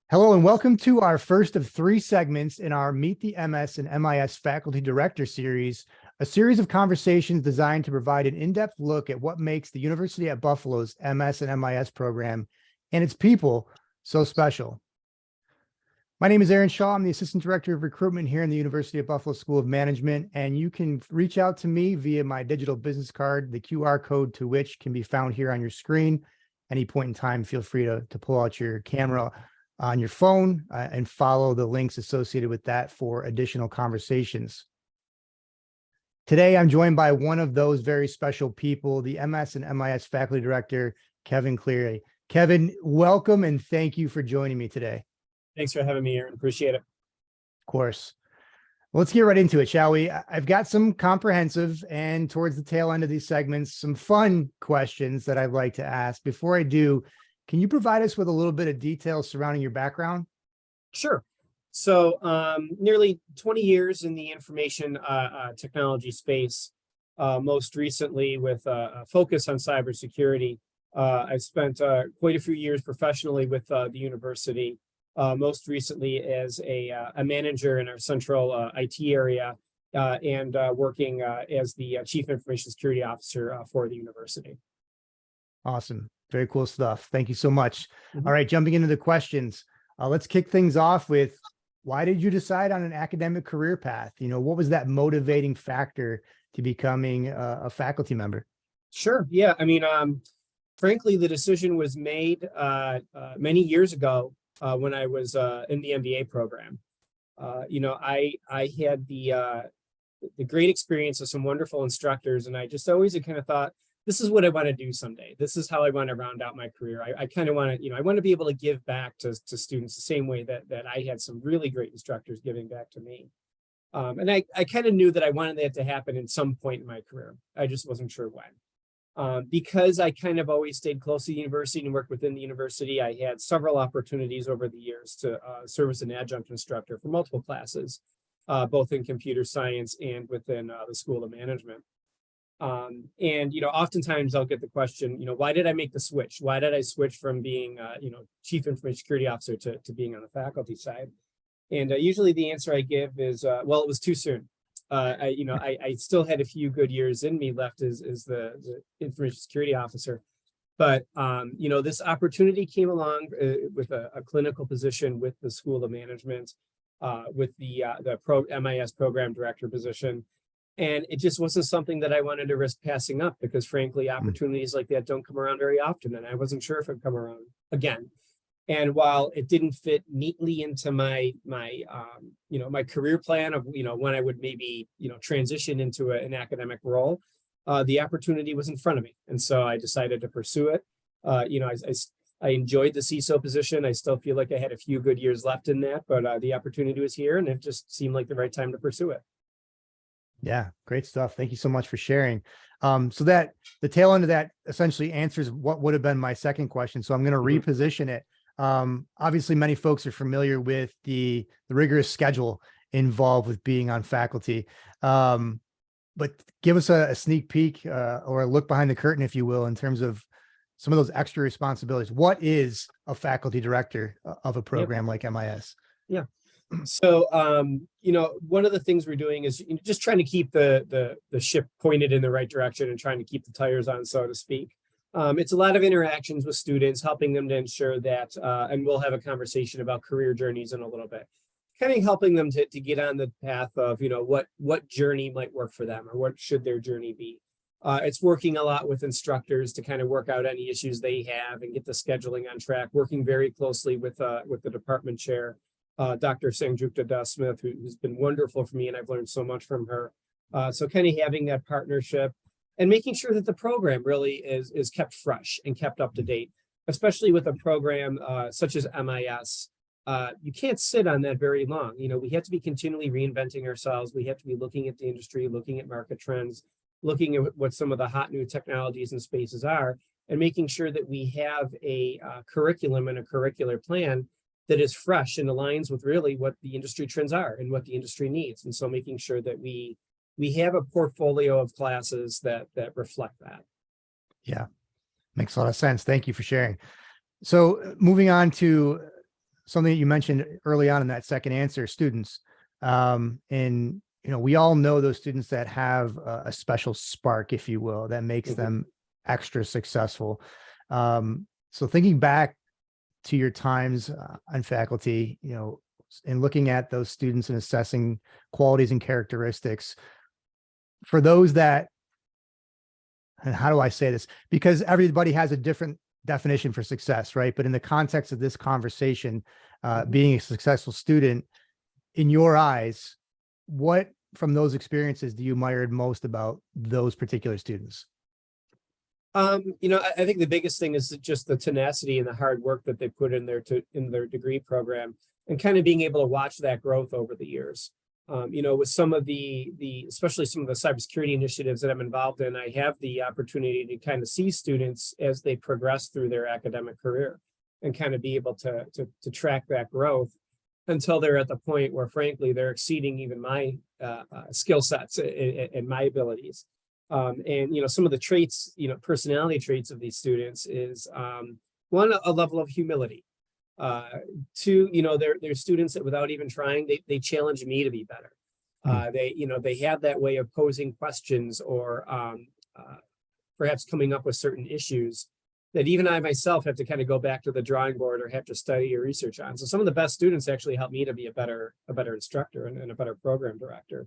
Hello and welcome to our first of three segments in our Meet the MS and MIS Faculty Director series, a series of conversations designed to provide an in-depth look at what makes the University at Buffalo's MS and MIS program and its people so special. My name is Aaron Shaw. I'm the Assistant Director of Recruitment here in the University of Buffalo School of Management, and you can reach out to me via my digital business card, the QR code to which can be found here on your screen. Any point in time, feel free to pull out your camera on your phone and follow the links associated with that for additional conversations. Today, I'm joined by one of those very special people, the MS and MIS Faculty Director, Kevin Cleary. Kevin, welcome and thank you for joining me today. Thanks for having me, Aaron. Appreciate it. Of course. Well, let's get right into it, shall we? I've got some comprehensive and towards the tail end of these segments, some fun questions that I'd like to ask. Before I do, can you provide us with a little bit of detail surrounding your background? Sure. So nearly 20 years in the information technology space, most recently with a focus on cybersecurity. I've spent quite a few years professionally with the university, most recently as a manager in our central IT area and working as the Chief Information Security Officer for the university. Awesome. Very cool stuff. Thank you so much. All right, jumping into the questions. Let's kick things off with, why did you decide on an academic career path? What was that motivating factor to becoming a faculty member? Sure. Yeah. I mean, frankly, the decision was made many years ago when I was in the MBA program. I had the great experience of some wonderful instructors, and I just always kind of thought, this is what I want to do someday. This is how I want to round out my career. I kind of want to, I want to be able to give back to students the same way that I had some really great instructors giving back to me. And I kind of knew that I wanted that to happen at some point in my career. I just wasn't sure when. Because I kind of always stayed close to the university and worked within the university, I had several opportunities over the years to serve as an adjunct instructor for multiple classes, both in computer science and within the School of Management. And oftentimes I'll get the question, why did I make the switch? Why did I switch from being Chief Information Security Officer to being on the faculty side? And usually the answer I give is, well, it was too soon. I still had a few good years in me left as the Information Security Officer, but this opportunity came along with a clinical position with the School of Management, with the MIS Program Director position. And it just wasn't something that I wanted to risk passing up, because frankly, opportunities like that don't come around very often. And I wasn't sure if it'd come around again. And while it didn't fit neatly into my career plan of, when I would maybe, transition into an academic role, the opportunity was in front of me. And so I decided to pursue it. I enjoyed the CISO position. I still feel like I had a few good years left in that, but the opportunity was here and it just seemed like the right time to pursue it. Yeah, great stuff. Thank you so much for sharing. So that the tail end of that essentially answers what would have been my second question. So I'm going to reposition it. Obviously, many folks are familiar with the rigorous schedule involved with being on faculty. But give us a sneak peek or a look behind the curtain, if you will, in terms of some of those extra responsibilities. What is a faculty director of a program like MIS? Yeah. So, one of the things we're doing is just trying to keep the ship pointed in the right direction and trying to keep the tires on, so to speak. It's a lot of interactions with students, helping them to ensure that, and we'll have a conversation about career journeys in a little bit, kind of helping them to get on the path of, what journey might work for them or what should their journey be. It's working a lot with instructors to kind of work out any issues they have and get the scheduling on track, working very closely with the department chair, Dr. Sanjukta Das Smith, who's been wonderful for me, and I've learned so much from her. So kind of having that partnership and making sure that the program really is kept fresh and kept up to date, especially with a program such as MIS. You can't sit on that very long. We have to be continually reinventing ourselves. We have to be looking at the industry, looking at market trends, looking at what some of the hot new technologies and spaces are, and making sure that we have a curriculum and a curricular plan that is fresh and aligns with really what the industry trends are and what the industry needs. And so making sure that we have a portfolio of classes that reflect that. Yeah, makes a lot of sense. Thank you for sharing. So moving on to something that you mentioned early on in that second answer, students. And we all know those students that have a special spark, if you will, that makes them extra successful. So thinking back to your times on faculty, and looking at those students and assessing qualities and characteristics for those that, and how do I say this? Because everybody has a different definition for success, right? But in the context of this conversation, being a successful student, in your eyes, what from those experiences do you admire most about those particular students? I think the biggest thing is just the tenacity and the hard work that they put in their degree program, and kind of being able to watch that growth over the years. With some of especially some of the cybersecurity initiatives that I'm involved in, I have the opportunity to kind of see students as they progress through their academic career, and kind of be able to track that growth until they're at the point where, frankly, they're exceeding even my skill sets and my abilities. And some of the traits, personality traits of these students is one, a level of humility. Two, they're students that without even trying, they challenge me to be better. They have that way of posing questions, or perhaps coming up with certain issues that even I myself have to kind of go back to the drawing board or have to study or research on. So some of the best students actually help me to be a better instructor and a better program director.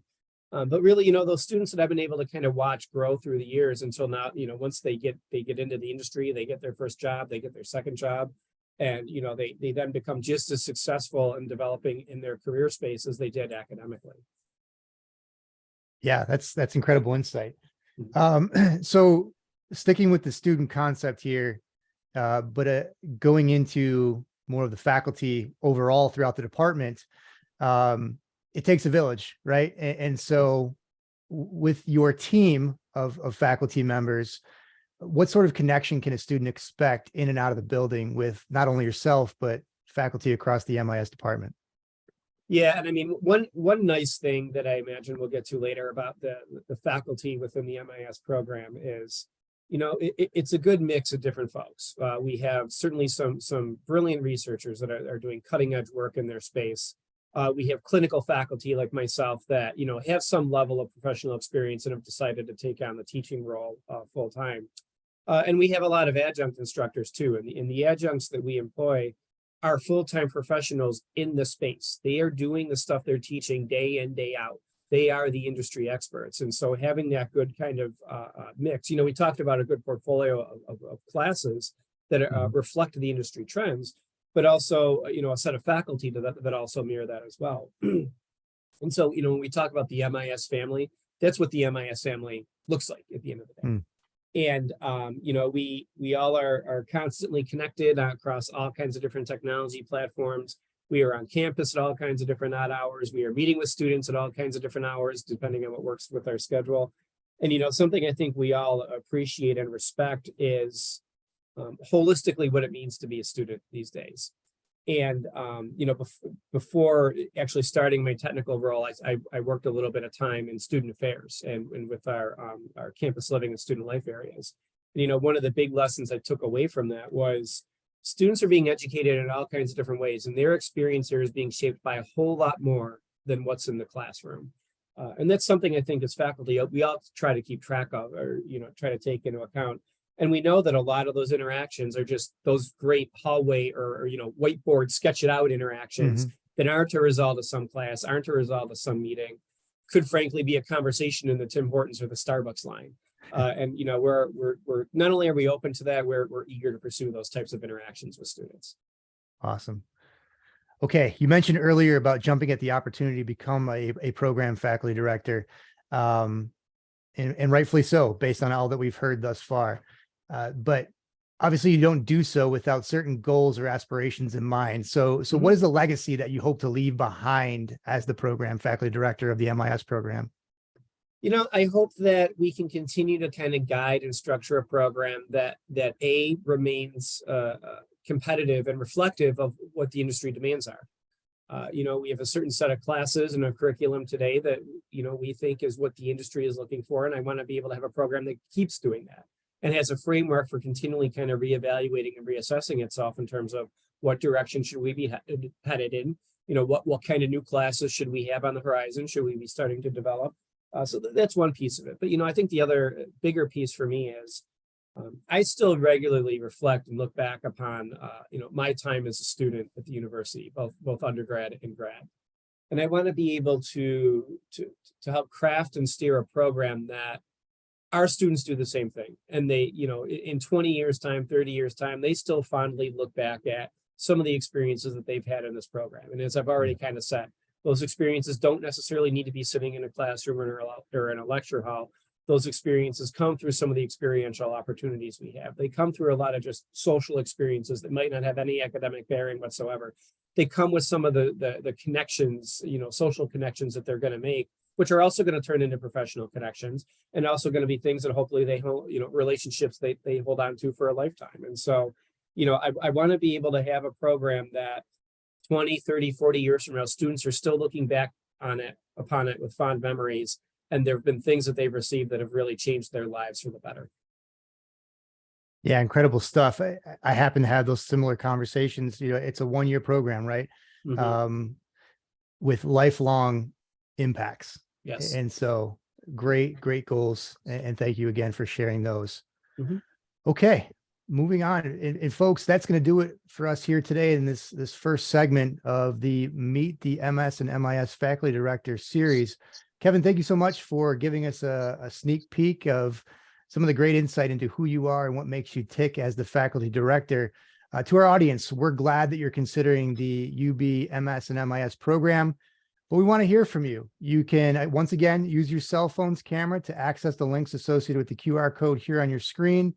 But really, those students that I've been able to kind of watch grow through the years until now, once they get into the industry, they get their first job, they get their second job, and they then become just as successful in developing in their career space as they did academically. Yeah, that's incredible insight. So sticking with the student concept here, but going into more of the faculty overall throughout the department, it takes a village, right? And so with your team of faculty members, what sort of connection can a student expect in and out of the building with not only yourself, but faculty across the MIS department? Yeah, and I mean, one nice thing that I imagine we'll get to later about the faculty within the MIS program is, it's a good mix of different folks. We have certainly some brilliant researchers that are doing cutting edge work in their space. We have clinical faculty like myself that have some level of professional experience and have decided to take on the teaching role full time. And we have a lot of adjunct instructors too, and the adjuncts that we employ are full-time professionals in the space. They are doing the stuff they're teaching day in, day out. They are the industry experts. And so having that good kind of mix, we talked about a good portfolio of classes that reflect the industry trends, but also, a set of faculty that also mirror that as well. And so, when we talk about the MIS family, that's what the MIS family looks like at the end of the day. And, we all are constantly connected across all kinds of different technology platforms. We are on campus at all kinds of different odd hours. We are meeting with students at all kinds of different hours, depending on what works with our schedule. And, something I think we all appreciate and respect is holistically what it means to be a student these days. And, before actually starting my technical role, I worked a little bit of time in student affairs and with our campus living and student life areas. And, one of the big lessons I took away from that was students are being educated in all kinds of different ways, and their experience here is being shaped by a whole lot more than what's in the classroom. And that's something I think as faculty, we all try to keep track of, or, try to take into account. And we know that a lot of those interactions are just those great hallway or whiteboard sketch it out interactions that aren't a result of some class, aren't a result of some meeting, could frankly be a conversation in the Tim Hortons or the Starbucks line. And we're not only are we open to that, we're eager to pursue those types of interactions with students. Awesome. Okay, you mentioned earlier about jumping at the opportunity to become a program faculty director, and rightfully so, based on all that we've heard thus far. But obviously you don't do so without certain goals or aspirations in mind. So what is the legacy that you hope to leave behind as the program faculty director of the MIS program? I hope that we can continue to kind of guide and structure a program that remains competitive and reflective of what the industry demands are. We have a certain set of classes and a curriculum today that, we think is what the industry is looking for. And I want to be able to have a program that keeps doing that. and has a framework for continually kind of reevaluating and reassessing itself in terms of what direction should we be headed in. What kind of new classes should we have on the horizon? Should we be starting to develop? So that's one piece of it. But, I think the other bigger piece for me is I still regularly reflect and look back upon, my time as a student at the university, both undergrad and grad. And I want to be able to help craft and steer a program that our students do the same thing. And they, in 20 years time, 30 years time, they still fondly look back at some of the experiences that they've had in this program. And as I've already kind of said, those experiences don't necessarily need to be sitting in a classroom or in a lecture hall. Those experiences come through some of the experiential opportunities we have. They come through a lot of just social experiences that might not have any academic bearing whatsoever. They come with some of the connections, social connections that they're going to make, which are also going to turn into professional connections, and also going to be things that hopefully they hold, relationships they hold on to for a lifetime. And so, I want to be able to have a program that 20, 30, 40 years from now, students are still looking back upon it with fond memories. And there have been things that they've received that have really changed their lives for the better. Yeah, incredible stuff. I happen to have those similar conversations. It's a 1-year program, right? Mm-hmm. With lifelong impacts. Yes. And so great goals. And thank you again for sharing those. Mm-hmm. Okay, moving on. And folks, that's going to do it for us here today in this first segment of the Meet the MS and MIS Faculty Director series. Kevin, thank you so much for giving us a sneak peek of some of the great insight into who you are and what makes you tick as the faculty director. To our audience, we're glad that you're considering the UB MS and MIS program, but we want to hear from you. You can, once again, use your cell phone's camera to access the links associated with the QR code here on your screen.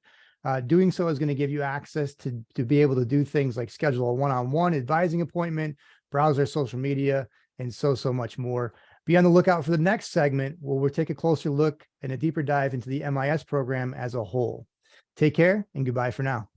Doing so is going to give you access to be able to do things like schedule a one-on-one advising appointment, browse our social media, and so much more. Be on the lookout for the next segment where we'll take a closer look and a deeper dive into the MIS program as a whole. Take care and goodbye for now.